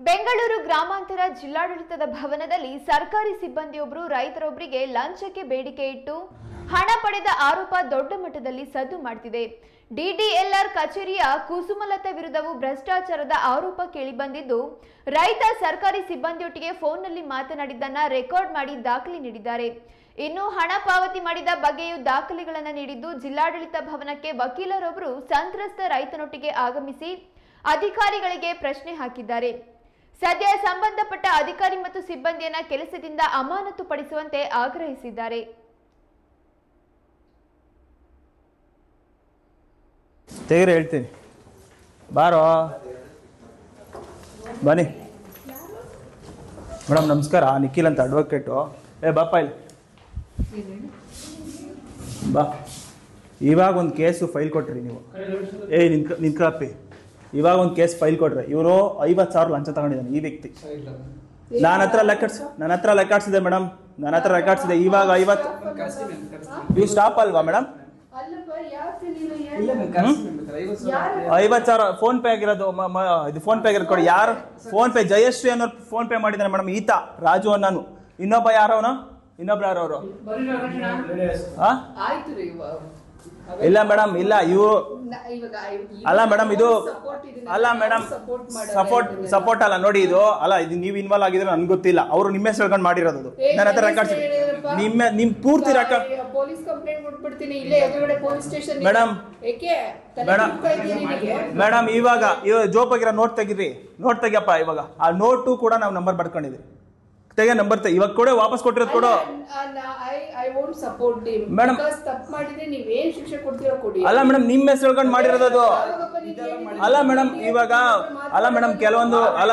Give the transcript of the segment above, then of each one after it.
ಬೆಂಗಳೂರು ಗ್ರಾಮಾಂತರ ಜಿಲ್ಲಾಡಳಿತದ ಭವನದಲ್ಲಿ ಸರ್ಕಾರಿ ಸಿಬ್ಬಂದಿಯೊಬ್ಬರು ರೈತರೊಬ್ಬರಿಗೆ ಲಂಚಕ್ಕೆ ಬೇಡಿಕೆ ಇಟ್ಟು ಹಣ ಪಡೆದ ಆರೋಪ ದೊಡ್ಡ ಮಟ್ಟದಲ್ಲಿ ಸದ್ದು ಮಾಡುತ್ತಿದೆ. ಡಿಡಿಎಲ್ಆರ್ ಕಚೇರಿಯ ಕುಸುಮಲತಾ ವಿರುದ್ಧವೂ ಭ್ರಷ್ಟಾಚಾರದ ಆರೋಪ ಕೇಳಿಬಂದಿದ್ದು, ರೈತ ಸರ್ಕಾರಿ ಸಿಬ್ಬಂದಿಯೊಟ್ಟಿಗೆ ಫೋನ್ನಲ್ಲಿ ಮಾತನಾಡಿದ್ದನ್ನ ರೆಕಾರ್ಡ್ ಮಾಡಿ ದಾಖಲೆ ನೀಡಿದ್ದಾರೆ. ಇನ್ನು ಹಣ ಪಾವತಿ ಮಾಡಿದ ಬಗ್ಗೆಯೂ ದಾಖಲೆಗಳನ್ನು ನೀಡಿದ್ದು, ಜಿಲ್ಲಾಡಳಿತ ಭವನಕ್ಕೆ ವಕೀಲರೊಬ್ಬರು ಸಂತ್ರಸ್ತ ರೈತನೊಟ್ಟಿಗೆ ಆಗಮಿಸಿ ಅಧಿಕಾರಿಗಳಿಗೆ ಪ್ರಶ್ನೆ ಹಾಕಿದ್ದಾರೆ. ಸದ್ಯ ಸಂಬಂಧಪಟ್ಟ ಅಧಿಕಾರಿ ಮತ್ತು ಸಿಬ್ಬಂದಿಯನ್ನ ಕೆಲಸದಿಂದ ಅಮಾನತು ಪಡಿಸುವಂತೆ ಆಗ್ರಹಿಸಿದ್ದಾರೆ. ತೆಗೀರಿ ಹೇಳ್ತೀನಿ, ಬಾರೋ ಬನ್ನಿ ಮೇಡಮ್. ನಮಸ್ಕಾರ, ನಿಖಿಲ್ ಅಂತ ಅಡ್ವೊಕೇಟು. ಬಾಪ ಇಲ್ಲಿ ಬಾ. ಇವಾಗ ಒಂದು ಕೇಸು ಫೈಲ್ ಕೊಟ್ರಿ ನೀವು. ನಿನ್ಕಪ್ಪಿ. ಇವಾಗ ಒಂದು ಕೇಸ್ ಫೈಲ್ ಕೊಟ್ರೆ ಇವರು 50,000 ಲಂಚ ತಗೊಂಡಿದ್ದಾನೆ ಈ ವ್ಯಕ್ತಿ. ನನ್ನ ಹತ್ರ ಲೆಕ್ಕಾಡ್ಸಿದೆ ಮೇಡಮ್, ನನ್ನ ಹತ್ರ ಲೆಕ್ಕಾಡ್ಸಿದೆ. ಇವಾಗ 50 ಇವು ಸ್ಟಾಪ್ ಅಲ್ವಾ ಮೇಡಮ್? 50,000 ಫೋನ್ ಪೇ ಆಗಿರೋದು. ಇದು ಫೋನ್ ಪೇ ಆಗಿರೋದು ಕೊಡಿ. ಯಾರು ಫೋನ್ ಪೇ? ಜಯಶ್ರೀ ಅನ್ನೋರು ಫೋನ್ ಪೇ ಮಾಡಿದ್ದಾನೆ ಮೇಡಮ್. ಈತ ರಾಜು ಅನ್ನೋನು. ಇನ್ನೊಬ್ಬ ಯಾರವನು? ಇನ್ನೊಬ್ರು ಯಾರವರು? ಇಲ್ಲ ಮೇಡಮ್, ಇಲ್ಲ ಇವರು ಅಲ್ಲ ಮೇಡಮ್. ಇದು ಅಲ್ಲ ಮೇಡಮ್, ಸಪೋರ್ಟ್ ಅಲ್ಲ ನೋಡಿ. ಇದು ಅಲ್ಲ, ಇದು ನೀವು ಇನ್ವಾಲ್ವ್ ಆಗಿದ್ರೆ ನನ್ಗೆ ಗೊತ್ತಿಲ್ಲ. ಅವರು ನಿಮ್ಮ ಹೆಸರು ಹೇಳ್ಕೊಂಡು ಮಾಡಿರೋದು. ನನ್ನ ಹತ್ರ ರೆಕಾರ್ಡ್ಸ್ ನಿಮ್ ಪೂರ್ತಿ ರೆಕಾರ್ಡ್. ಮೇಡಮ್ ಇವಾಗ ಜೋಪಾಗಿರೋ ನೋಟ್ ತೆಗೀರಿ. ನೋಟ್ ತೆಗಿಯಪ್ಪ. ಇವಾಗ ಆ ನೋಟು ಕೂಡ ನಾವು ನಂಬರ್ ಬರ್ಕೊಂಡಿದ್ವಿ. ತೆಗೆ ನಂಬರ್ ಇವಾಗ ಕೊಡು, ವಾಪಸ್ ಕೊಟ್ಟಿರೋದು ಕೊಡು ಮೇಡಮ್. ಅಲ್ಲ ಮೇಡಮ್, ನಿಮ್ಮ ಹೆಸರು ಹೇಳ್ಕೊಂಡು ಮಾಡಿರೋದು ಅದು. ಅಲ್ಲ ಮೇಡಮ್ ಇವಾಗ ಅಲ್ಲ ಮೇಡಮ್, ಕೆಲವೊಂದು ಅಲ್ಲ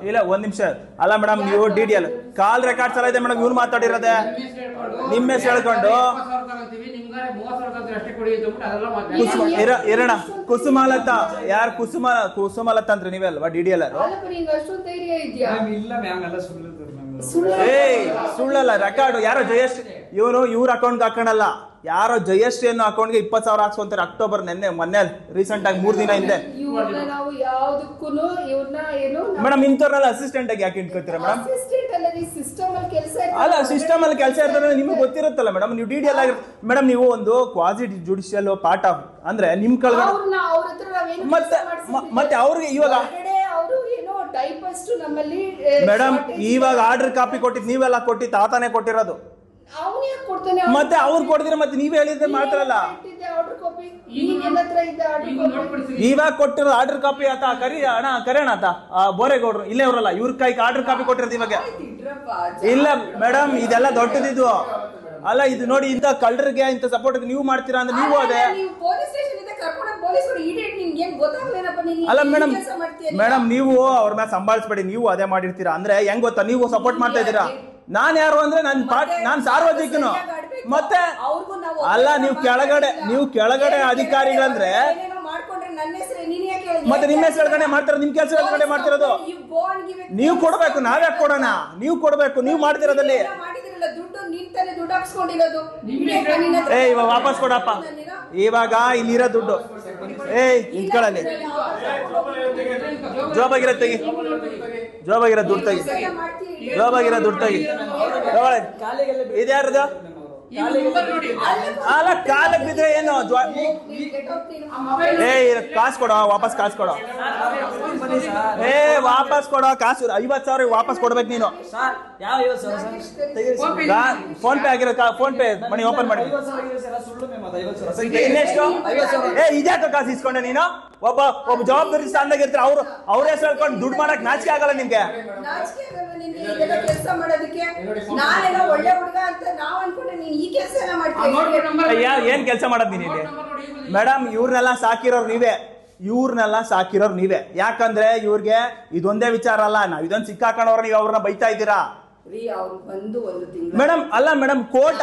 ಇಲ್ಲ ಒಂದ್ ನಿಮಿಷ. ಅಲ್ಲ ಮೇಡಮ್, ನೀವು ಡಿಡಿಎಲ್ ಕಾಲ್ ರೆಕಾರ್ಡ್ಸ್ ಎಲ್ಲ ಇದೆ ಮೇಡಮ್. ಇವ್ರು ಮಾತಾಡಿರೋದೆ ನಿಮ್ಮ ಹೆಸರು ಹೇಳ್ಕೊಂಡು. ಇರೋಣ ಕುಸುಮಲತಾ. ಯಾರು ಕುಸುಮಲತಾ ಅಂದ್ರೆ ನೀವೇ ಅಲ್ವಾ ಡಿಡಿಎಲ್? ಸುಳ್ಳಲ್ಲ ರೆಕಾರ್ಡ್. ಯಾರೋ ಜಯಶ್ರೀ ಇವ್ರ ಅಕೌಂಟ್ ಹಾಕೋಣಲ್ಲ. ಯಾರೋ ಜಯಶ್ರೀ ಅನ್ನೋ ಅಕೌಂಟ್ಗೆ 20,000 ಹಾಕ್ಸ್ಕೊಂತಾರೆ. ಅಕ್ಟೋಬರ್ ಮೊನ್ನೆ ರೀಸೆಂಟ್ ಆಗಿ 3 ದಿನ ಹಿಂದೆ. ಮೇಡಮ್ ಇಂಥವ್ರಲ್ಲ ಅಸಿಸ್ಟೆಂಟ್ ಆಗಿ ಯಾಕೆ ಇಟ್ಕೋತೀರಾ ಮೇಡಮ್? ಅಲ್ಲ, ಸಿಸ್ಟಮ್ ಅಲ್ಲಿ ಕೆಲಸ ಇರ್ತಾರೆ, ನಿಮ್ಗೆ ಗೊತ್ತಿರುತ್ತಲ್ಲ ಮೇಡಮ್. ನೀವು ಡಿಡಿಎಲ್ ಆಗಿ ಮೇಡಮ್, ನೀವು ಒಂದು ಕ್ವಾಸಿ ಜುಡಿಷಿಯಲ್ ಪಾರ್ಟ್ ಆಫ್ ಅಂದ್ರೆ ನಿಮ್ ಕೆಳಗಡೆ. ಮತ್ತೆ ಅವ್ರಿಗೆ ಇವಾಗ ಮೇಡಮ್ ಇವಾಗ ಆರ್ಡರ್ ಕಾಪಿ ಕೊಟ್ಟಿದ್ ನೀವೆಲ್ಲ ಕೊಟ್ಟಿ ತಾತಾನೆ ಕೊಟ್ಟಿರೋದು. ಮತ್ತೆ ಅವ್ರು ಕೊಡ್ತೀರ, ಮತ್ತೆ ನೀವೇ ಹೇಳಿದ್ರೆ ಮಾಡ್ತಾರಲ್ಲ. ಇವಾಗ ಕೊಟ್ಟಿರೋ ಆರ್ಡರ್ ಕಾಪಿ ಆತ ಕರೆಯೋಣ ಆತ ಬೋರೇಗೌಡ್ರು ಇಲ್ಲೇ ಅವರಲ್ಲ. ಇವ್ರ ಕೈಗೆ ಆರ್ಡರ್ ಕಾಪಿ ಕೊಟ್ಟಿರೋದು ಇವಾಗ. ಇಲ್ಲ ಮೇಡಮ್, ಇದೆಲ್ಲ ದೊಡ್ಡದಿದು ಅಲ್ಲ. ಇದು ನೋಡಿ, ಇಂಥ ಕಳ್ಳರಿಗೆ ಇಂಥ ಸಪೋರ್ಟ್ ನೀವು ಮಾಡ್ತೀರಾ ಅಂದ್ರೆ ನೀವು ಅದೇ ಅಲ್ಲ ಮೇಡಮ್. ನೀವು ಅವ್ರ ಮೇಲೆ ಸಂಭಾಳಿಸ್ಬೇಡಿ. ನೀವು ಅದೇ ಮಾಡಿರ್ತೀರಾ ಅಂದ್ರೆ ಹೆಂಗ್ ಗೊತ್ತಾ? ನೀವು ಸಪೋರ್ಟ್ ಮಾಡ್ತಾ ಇದ್ದೀರಾ. ನಾನ್ ಯಾರು ಅಂದ್ರೆ ನಾನ್ ಸಾರ್ವಜನಿಕನು. ಮತ್ತೆ ಅಲ್ಲ, ನೀವು ಕೆಳಗಡೆ ಅಧಿಕಾರಿಗಳಂದ್ರೆ ಮತ್ತೆ ನಿಮ್ಮ ಹೆಸರು ಹೇಳ್ಕೊಂಡೆ ಮಾಡ್ತಾರ. ನಿಮ್ ಕೆಲಸ ಹೇಳ್ಕೊಂಡೆ ಮಾಡ್ತಿರೋದು. ನೀವು ಕೊಡ್ಬೇಕು, ನಾವ್ಯಾಕೆ ಕೊಡೋಣ? ನೀವು ಕೊಡ್ಬೇಕು, ನೀವು ಮಾಡ್ತಿರೋದಲ್ಲಿ. ಇವಾಗ ವಾಪಸ್ ಕೊಡಪ್ಪ. ಇವಾಗ ಇಲ್ಲಿರೋ ದುಡ್ಡು ಇಟ್ಕೊಳ್ಳಿ. ಜೋಬಾಗಿರೋ ತೆಗಿ, ಜೋಬಾಗಿರೋ ದುಡ್ಡು ತೆಗಿ, ಜೋಬಾಗಿರೋ ದುಡ್ಡು ತೆಗಿ. ಇದ್ಯಾರದು? ಅಲ್ಲ, ಕಾಲಕ್ಕೆ ಬಿದ್ರೆ ಏನು? ಕಾಸು ಕೊಡೋ, ವಾಪಸ್ ಕಾಸು ಕೊಡೋ. ವಾಪಸ್ ಕೊಡೋ ಕಾಸು. 50,000 ವಾಪಸ್ ಕೊಡ್ಬೇಕು ನೀನು. ಫೋನ್ ಪೇ ಆಗಿರೋ ಫೋನ್ ಪೇ ಮನಿ ಓಪನ್ ಮಾಡಿ. ಇನ್ನೆಷ್ಟು? ಇದ್ಯಾಕ ಕಾಸು ಇಸ್ಕೊಂಡೆ ನೀನು? ಒಬ್ಬ ಜವಾಬ್ದಾರಿ ಸ್ಥಾನದಾಗ ಇರ್ತಾರೆ. ಅವ್ರ ಹೆಸರು ಹೇಳ್ಕೊಂಡು ದುಡ್ಡು ಮಾಡಕ್ ನಾಚಿಕೆ ಆಗಲ್ಲ ನಿಮ್ಗೆ? ಏನ್ ಕೆಲಸ ಮಾಡೋದ್ ನೀನ್ ಇಲ್ಲಿ ಮೇಡಮ್? ಇವ್ರನ್ನೆಲ್ಲ ಸಾಕಿರೋರು ನೀವೇ. ಯಾಕಂದ್ರೆ ಇವ್ರಿಗೆ ಇದೊಂದೇ ವಿಚಾರ ಅಲ್ಲ. ನಾವ್ ಇದೊಂದು ಸಿಕ್ಕಾಕೊಂಡವ್ರ ನೀವು ಅವ್ರನ್ನ ಬೈತಾ ಇದ್ದೀರಾ ಮೇಡಮ್. ಅಲ್ಲ ಮೇಡಮ್, ಕೋರ್ಟ್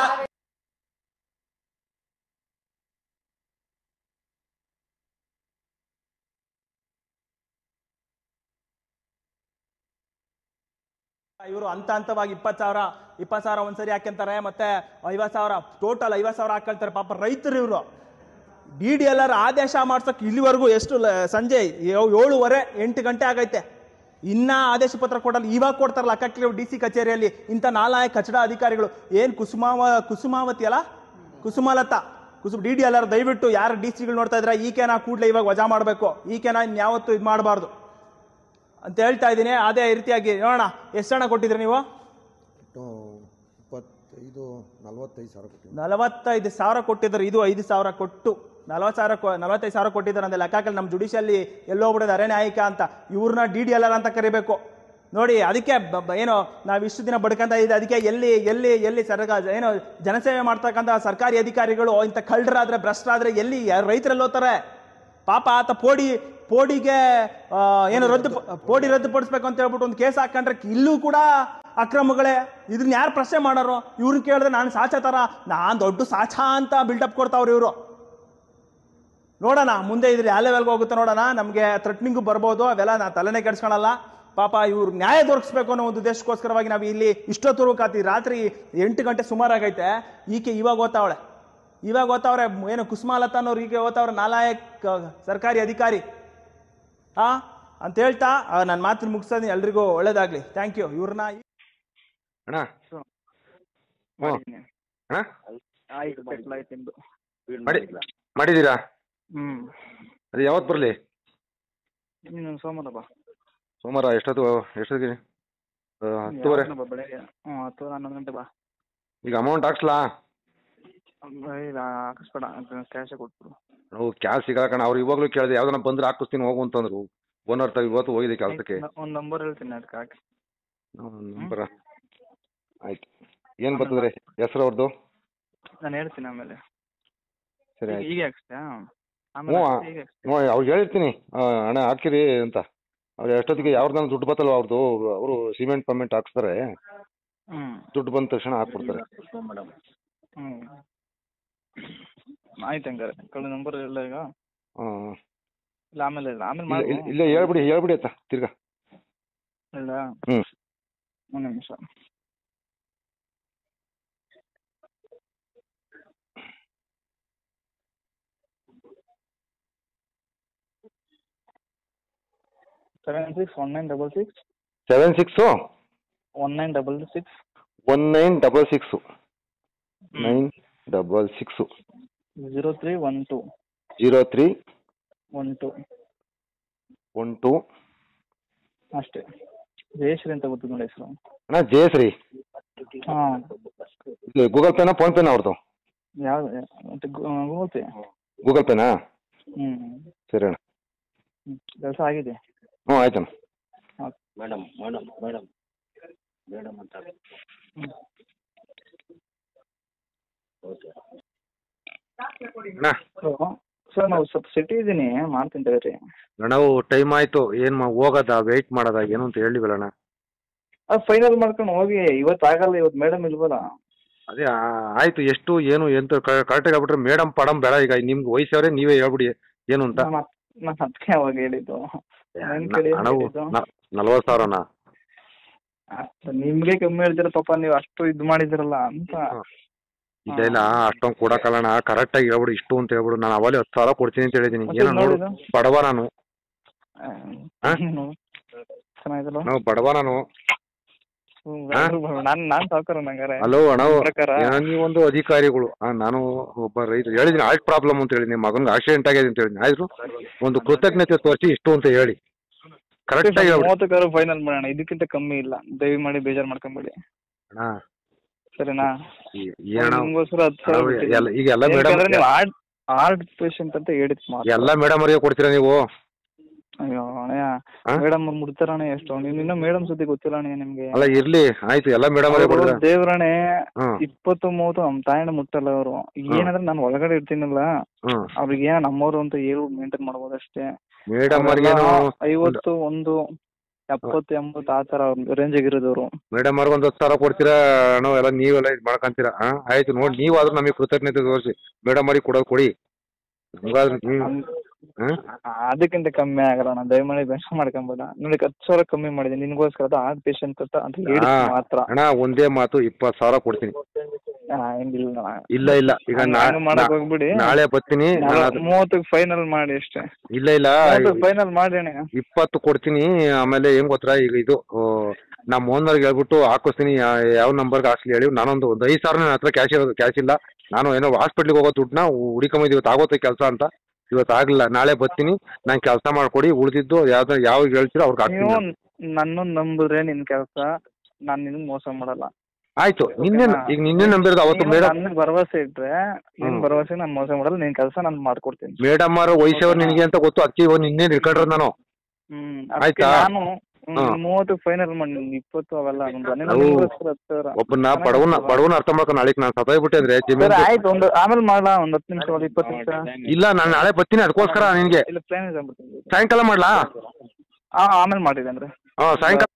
ಇವರು ಹಂತವಾಗಿ 20,000 ಒಂದ್ಸರಿ ಹಾಕ್ಯಂತಾರೆ. ಮತ್ತೆ 50,000 ಟೋಟಲ್ 50,000 ಹಾಕೊಳ್ತಾರೆ. ಪಾಪ ರೈತರು ಇವರು. ಡಿಡಿಎಲ್ಆರ್ ಆದೇಶ ಮಾಡ್ಸಕ್ ಇಲ್ಲಿವರೆಗೂ ಎಷ್ಟು ಸಂಜೆ 7:30 8 ಗಂಟೆ ಆಗೈತೆ. ಇನ್ನ ಆದೇಶ ಪತ್ರ ಕೊಡಲ್ಲ, ಇವಾಗ ಕೊಡ್ತಾರಲ್ಲ ಅಕ್ಕ ಡಿ ಸಿ ಕಚೇರಿಯಲ್ಲಿ ಇಂಥ ನಾಲಾಯಕ ಕಚಡ ಅಧಿಕಾರಿಗಳು. ಏನು ಕುಸುಮಾವತಿ ಅಲ್ಲ, ಕುಸುಮಲತಾ, DDLR ದಯವಿಟ್ಟು ಯಾರು ಡಿ ಸಿಗಳು ನೋಡ್ತಾ ಇದ್ರೆ ಈಕೆನ ಕೂಡಲೇ ಇವಾಗ ವಜಾ ಮಾಡಬೇಕು, ಈಕೆನ ಇನ್ಯಾವತ್ತು ಇದು ಮಾಡಬಾರ್ದು ಅಂತ ಹೇಳ್ತಾ ಇದ್ದೀನಿ. ಅದೇ ರೀತಿಯಾಗಿ ನೋಡೋಣ ಎಷ್ಟು ಹಣ ಕೊಟ್ಟಿದ್ರಿ ನೀವು? 45,000 ಕೊಟ್ಟಿದ್ದಾರೆ. ಇದು 5,000 ಕೊಟ್ಟು 45,000 ಕೊಟ್ಟಿದ್ದಾರೆ ಅಂದ್ರೆ ಲೆಕ್ಕದಲ್ಲಿ ನಮ್ಮ ಜುಡಿಷಿಯಲ್ಲಿ ಎಲ್ಲೋಗ್ಬಿಟ್ಟಿದ್ದಾರೆ ನ್ಯಾಯಿಕ ಅಂತ. ಇವ್ರನ್ನ DDLR ಅಂತ ಕರಿಬೇಕು ನೋಡಿ. ಅದಕ್ಕೆ ಏನು ನಾವು ಇಷ್ಟು ದಿನ ಬಡ್ಕಂತ ಇದೆ, ಅದಕ್ಕೆ ಎಲ್ಲಿ ಸರ್ಕಾರ ಏನು ಜನಸೇವೆ ಮಾಡ್ತಕ್ಕಂಥ ಸರ್ಕಾರಿ ಅಧಿಕಾರಿಗಳು ಇಂಥ ಕಳ್ಳರಾದ್ರೆ ಭ್ರಷ್ಟರಾದ್ರೆ ಎಲ್ಲಿ ರೈತರಲ್ಲಿ ಹೋಗ್ತಾರೆ ಪಾಪ. ಆತ ಪೋಡಿಗೆ ಏನು ಪೋಡಿ ರದ್ದುಪಡಿಸ್ಬೇಕು ಅಂತ ಹೇಳ್ಬಿಟ್ಟು ಒಂದು ಕೇಸ್ ಹಾಕೊಂಡ್ರೆ ಇಲ್ಲೂ ಕೂಡ ಅಕ್ರಮಗಳೇ. ಇದನ್ನ ಯಾರು ಪ್ರಶ್ನೆ ಮಾಡೋರು? ಇವ್ರನ್ನ ಕೇಳಿದ್ರೆ ನಾನು ಸಾಚ ತರ, ನಾನು ದೊಡ್ಡ ಸಾಚ ಅಂತ ಬಿಲ್ಡಪ್ ಕೊಡ್ತಾವ್ರು ಇವರು. ನೋಡೋಣ ಮುಂದೆ ಇದ್ರ ಯಾವ ಲೆವೆಲ್ಗೆ ಹೋಗುತ್ತೆ ನೋಡೋಣ. ನಮಗೆ ಥ್ರೆಟ್ನಿಂಗು ಬರ್ಬೋದು, ಅವೆಲ್ಲ ನಾ ತಲೆನೇ ಕೆಡ್ಸ್ಕೊಳಲ್ಲ. ಪಾಪ ಇವ್ರು ನ್ಯಾಯ ದೊರಕಿಸ್ಬೇಕು ಅನ್ನೋ ಒಂದು ಉದ್ದೇಶಕ್ಕೋಸ್ಕರವಾಗಿ ನಾವು ಇಲ್ಲಿ ಇಷ್ಟೊತ್ತವರೆಗೂ ಕಾತೀವಿ. ರಾತ್ರಿ 8 ಗಂಟೆ ಸುಮಾರಾಗೈತೆ. ಈಕೆ ಇವಾಗ ಓದ್ತಾವಳೆ ಏನು ಕುಸುಮಾಲತಾ ಅನ್ನೋರು ಈಗ ಓದ್ತಾವ್ರೆ, ನಾಲಾಯಕ್ ಸರ್ಕಾರಿ ಅಧಿಕಾರಿ ಅಂತ ಹೇಳ್ತಾ ನನ್ನ ಮಾತು ಮುಗಿಸ್ತೀನಿ. ಎಲ್ರಿಗೂ ಒಳ್ಳೇದಾಗ್ಲಿ. Thank you. ಇವ್ರನ್ನ ಮಾಡಿದ್ದೀರಾ? ಅದು ಯಾವತ್ತು ಬರಲಿ? ಸೋಮವಾರ. ಎಷ್ಟೊತ್ತಿಗೆ? 10:30. 10-11 ಗಂಟೆ ಬಾ. ಈಗ ಅಮೌಂಟ್ ಹಾಕ್ಸ್ಲಾ? ಹಾಕಿಸ್ಬೇಡ, ಕ್ಯಾಶೇ ಕೊಟ್ಬಿಡು. ನಾವು ಕ್ಯಾಶ್ ಸಿಗಲ್ಲ ಕಣ. ಅವ್ರು ಇವಾಗಲೂ ಕೇಳಿದೆ, ಯಾವ್ದನ್ನ ಬಂದ್ರೆ ಹಾಕಿಸ್ತೀನಿ ಹೋಗು ಅಂತಂದ್ರು. ಓನರ್ ಇವತ್ತು ಹೋಗಿದೆ ಕೆಲಸಕ್ಕೆ. ಒಂದು ನಂಬರ್ ಹೇಳ್ತೀನಿ, ಅದಕ್ಕೆ ಹಾಕಿ. ನಂಬರ ಆಯ್ತು. ಏನು ಬರ್ತದ್ರಿ ಹೆಸರು ಅವ್ರದ್ದು? ನಾನು ಹೇಳ್ತೀನಿ ಆಮೇಲೆ. ಸರಿ ಈಗ ಹಾಕ್ಸ್ತೀಯಾ? ಅವ್ರಿಗೆ ಹೇಳಿರ್ತೀನಿ ಹಣ ಹಾಕಿರಿ ಅಂತ. ಅವ್ರು ಎಷ್ಟೊತ್ತಿಗೆ ಯಾವ್ದು ದುಡ್ಡು ಬತ್ತಲ್ವ ಅವ್ರದ್ದು, ಅವರು ಸಿಮೆಂಟ್ ಪೇಮೆಂಟ್ ಹಾಕ್ಸ್ತಾರೆ. ದುಡ್ಡು ಬಂದ ತಕ್ಷಣ ಹಾಕ್ಬಿಡ್ತಾರೆ. ಆಯ್ತು ಹಂಗಾರೆ. ಕಳ್ಳ ನಂಬರ್ ಇಲ್ಲ ಈಗ. ಇಲ್ಲ ಆಮೇಲೆ ಇಲ್ಲ ಹೇಳ್ಬಿಡಿ ಆಯ್ತಾ ತಿರ್ಗಾ. ಇಲ್ಲ ಒಂದು ನಿಮಿಷ. ಸೆವೆನ್ ಸಿಕ್ಸ್ 1966 0312 ಅಷ್ಟೇ. ಜಯಶ್ರೀ ಅಂತ ಗೊತ್ತು ನೋಡಿ ಹೆಸರು. ಅಣ್ಣ ಜಯಶ್ರೀ. ಗೂಗಲ್ ಪೇನಾ ಫೋನ್ ಪೇನಾ ಅವ್ರದ್ದು? ಯಾವ್ದು? Google pay. ಗೂಗಲ್ ಪೇನಾ? ಸರಿ ಅಣ್ಣ. ಕೆಲಸ ಆಗಿದೆ. ಆಯ್ತಣ್ಣ. ಮೇಡಮ್ ಅಂತ. ಸರ್ ನಾವು ಸ್ವಲ್ಪ ಸಿಟಿ ಇದ್ದೀನಿ, ಮಾಡ್ತೀನಿ ತಗೋರಿ. ನಾವು ಟೈಮ್ ಆಯ್ತು. ಹೋಗೋದಾ ವೆಯ್ಟ್ ಮಾಡೋದಾ ಏನು ಅಂತ ಹೇಳಿವಲ್ಲ ಅಣ್ಣ. ಅದು ಫೈನಲ್ ಮಾಡ್ಕೊಂಡು ಹೋಗಿ. ಇವತ್ತು ಆಗಲ್ಲ, ಇವತ್ತು ಮೇಡಮ್ ಇಲ್ವಲ್ಲ. ಅದೇ ಆಯ್ತು. ಎಷ್ಟು ಏನು ಎಂತ ಕರೆಕ್ಟಾಗಿ ಆಗ್ಬಿಟ್ರೆ ಮೇಡಮ್ ಪಡಮ್ ಬೇಡ. ಈಗ ನಿಮ್ಗೆ ವಯಸ್ಸವ್ರೆ, ನೀವೇ ಹೇಳ್ಬಿಡಿ ಏನು ಅಂತ. ನಾನು ಅದಕ್ಕೆ ಅವಾಗ ಹೇಳಿದ್ದು. 40,000ನಾ? ನಿಮ್ಗೆ ಕಮ್ಮಿ ಹೇಳ್ತೀರ ಪಾಪ, ನೀವು ಅಷ್ಟು ಇದು ಮಾಡಿದಿರಲ್ಲ ಅಂತ. ಇಲ್ಲ ಅಷ್ಟೊಂದು ಕೊಡಕ್ಕಲ್ಲಣ್ಣ. ಕರೆಕ್ಟಾಗಿ ಹೇಳ್ಬಿಡು ಇಷ್ಟು ಅಂತ ಹೇಳ್ಬಿಡು. ನಾನು ಅವಲೇ 10,000 ಕೊಡ್ತೀನಿ ಅಂತ ಹೇಳಿದ್ದೀನಿ. ಏನೋ ನೋಡು, ಬಡವ ನಾನು. ನಾವು ಬಡವ ನಾನು. ನಾನು ಸಾವುಕಾರ ನಂಗಾರೆ. ಹಲೋ ಅಣ್ಣ, ನೀವೊಂದು ಅಧಿಕಾರಿಗಳು, ನಾನು ಒಬ್ಬ ರೈತ. ಹೇಳಿದ್ದೀನಿ ಆರ್ಟ್ ಪ್ರಾಬ್ಲಮ್ ಅಂತ ಹೇಳಿ, ನಿಮ್ಮ ಮಗನಿಗೆ ಆಕ್ಸಿಡೆಂಟ್ ಆಗಿದೆ ಅಂತ ಹೇಳಿದ್ದೀನಿ. ಆಯ್ತು, ಒಂದು ಕೃತಜ್ಞತೆ ತೋರಿಸಿ ಇಷ್ಟು ಅಂತ ಹೇಳಿ ಕರೆಕ್ಟಾಗಿ 30,000 ಫೈನಲ್ ಮಾಡೋಣ. ಇದಕ್ಕಿಂತ ಕಮ್ಮಿ ಇಲ್ಲ. ದಯವಿ ಮಾಡಿ ಬೇಜಾರು ಮಾಡ್ಕೊಂಬೇಡಿ ಸರಿನಾ? ನಿಮ್ಗೋಸ್ಕರ 10,000 ಈಗ ಎಲ್ಲ ಮೇಡಮ್ ಹಾರ್ಟ್ ಪೇಷಂಟ್ ಅಂತ ಹೇಳಿದ್ ಎಲ್ಲ ಮೇಡಮ್ ಅವರಿಗೆ ಕೊಡ್ತೀರಾ ನೀವು? ಅಯ್ಯೋ ಅಣ್ಣಯ್ಯ, ಮೇಡಮ್ ಮುಡ್ತಾರಣ ಎಷ್ಟು? ಇನ್ನ ಮೇಡಮ್ ಸುದ್ದಿ ಗೊತ್ತಿಲ್ಲ ಅಣ್ಣ ನಿಮ್ಗೆ. ಅಲ್ಲ ಇರ್ಲಿ ಆಯ್ತು, ಎಲ್ಲ ಮೇಡಮ್ ಅವರೇ ದೇವ್ರಣೆ 20-30 ನಮ್ಮ ತಾಯಣ್ಣ ಮುಟ್ಟಲ್ಲ ಅವರು. ಏನಂದ್ರೆ ನಾನು ಒಳಗಡೆ ಇರ್ತೀನಲ್ಲ, ಅವ್ರಿಗೆ ಏನ ನಮ್ಮವ್ರು ಅಂತ ಹೇಳಿ ಮೇಂಟೈನ್ ಮಾಡ್ಬೋದು ಅಷ್ಟೇ. ಮೇಡಮ್ 50, 1, 70, 80 ಆ ತರ ರೇಂಜ್ ಇರೋದವ್ರು. ಮೇಡಮ್ ಅವ್ರಿಗೆ ಒಂದು 10,000 ಕೊಡ್ತೀರಾ ಅಣ್ಣ? ಎಲ್ಲ ನೀವೆಲ್ಲ ಇದು ಮಾಡ್ಕೊಂತೀರಾ? ಆಯ್ತು ನೋಡಿ, ನೀವಾದ್ರೂ ನಮಗೆ ಕೃತಜ್ಞತೆ ತೋರಿಸಿ. ಮೇಡಮ್ ಅವ್ರಿಗೆ ಕೊಡೋದು ಕೊಡಿ. ಅದಕ್ಕಿಂತ ಕಮ್ಮಿ ಆಗಲ್ಲ ಅಣ್ಣ, ದಯಮಾಡಿ ಬೇಡ ಮಾಡ್ಕೊಂಬೇಡ. ನೋಡಿ 10,000 ಕಮ್ಮಿ ಮಾಡಿದ್ದೀನಿ ನಿನ್ಗೋಸ್ಕರ, ಅದು ಹಾರ್ಟ್ ಪೇಷಂಟ್ ಅಂತ ಹೇಳಿ ಮಾತ್ರ. ಅಣ್ಣ ಒಂದೇ ಮಾತು 20,000 ಕೊಡ್ತೀನಿ. ಇಲ್ಲ ಇಲ್ಲ, ಈಗ ಮಾಡಕ್ ಹೋಗ್ಬಿಡಿ, ನಾಳೆ ಬರ್ತೀನಿ. 30 ಫೈನಲ್ ಮಾಡಿ ಅಷ್ಟೇ. ಇಲ್ಲ ಫೈನಲ್ ಮಾಡಿ ಅಣ್ಣ. 20 ಕೊಡ್ತೀನಿ. ಆಮೇಲೆ ಏನ್ ಗೊತ್ತಾ, ಈಗ ಇದು ನಮ್ಮ ಓನರ್ಗೆ ಹೇಳ್ಬಿಟ್ಟು ಹಾಕಿಸ್ತೀನಿ, ಯಾವ ನಂಬರ್ಗೆ ಹಾಕ್ಸ್ಲಿ ಹೇಳಿ. ನಾನೊಂದು 5,000 ನನ್ನ ಹತ್ರ ಕ್ಯಾಶ್ ಇಲ್ಲ. ನಾನು ಏನೋ ಹಾಸ್ಪಿಟ್ಲಿಗೆ ಹೋಗೋ ದುಡ್ಡನ್ನ ಹುಡುಕೊಂಬಂದು ಇವತ್ತು ಆಗೋತ್ತೆ ಕೆಲಸ ಅಂತ. ಇವತ್ತು ಆಗಲಿಲ್ಲ, ನಾಳೆ ಬರ್ತೀನಿ. ನಾನು ಕೆಲಸ ಮಾಡ್ಕೊಡಿ, ಉಳಿದಿದ್ದು ಯಾವ ಹೇಳ್ತೀರೋ ಅವ್ರಿಗೆ ಹಾಕ್ತೀನಿ. ನನ್ನ ನಂಬಿದ್ರೆ ನಿನ್ ಕೆಲಸ, ನಾನು ನಿನ್ಗೆ ಮೋಸ ಮಾಡಲ್ಲ. ಆಯ್ತು, ನಿನ್ನೆ ನಂಬಿರೋದು ಅವತ್ತು ಮೇಡಮ್. ನನಗೆ ಭರವಸೆ ಇಟ್ರೆ ನಿನ್ ಭರವಸೆ ನಾನು ಮೋಸ ಮಾಡಲ್ಲ. ನಿನ್ ಕೆಲಸ ನಾನು ಮಾಡ್ಕೊಡ್ತೀನಿ. ಮೇಡಮ್ ಅವರು ವಯಸ್ಸವ್ರು ನಿನಗೆ ಅಂತ ಗೊತ್ತು, ಅದಕ್ಕೆ ಇವಾಗ ನಿನ್ನೆ ಇಟ್ಕೊಂಡ್ರೆ ನಾನು. ಆಯ್ತಾ, ನಾನು 30 ಫೈನಲ್ ಮಾಡಿ 20 ಅವೆಲ್ಲ ಒಬ್ಬನ ಬಡವನ ಅರ್ಥ ಮಾಡ್ಕೊಂಡು ನಾಳೆ ನಾನು ಸತ್ತೋಗ್ಬಿಟ್ಟೆ ಅಂದ್ರೆ ಜಮೀನು. ಆಯ್ತು, ಆಮೇಲೆ ಮಾಡಲಾ, 10 ನಿಮಿಷ 20 ನಿಮಿಷ. ಇಲ್ಲ, ನಾನು ನಾಳೆ ಬರ್ತೀನಿ, ಅದಕ್ಕೋಸ್ಕರ ನಿನಗೆ ಸಾಯಂಕಾಲ ಮಾಡ್ಲಾ? ಆಮೇಲೆ ಮಾಡಿದೆ ಅಂದ್ರೆ ಸಾಯಂಕಾಲ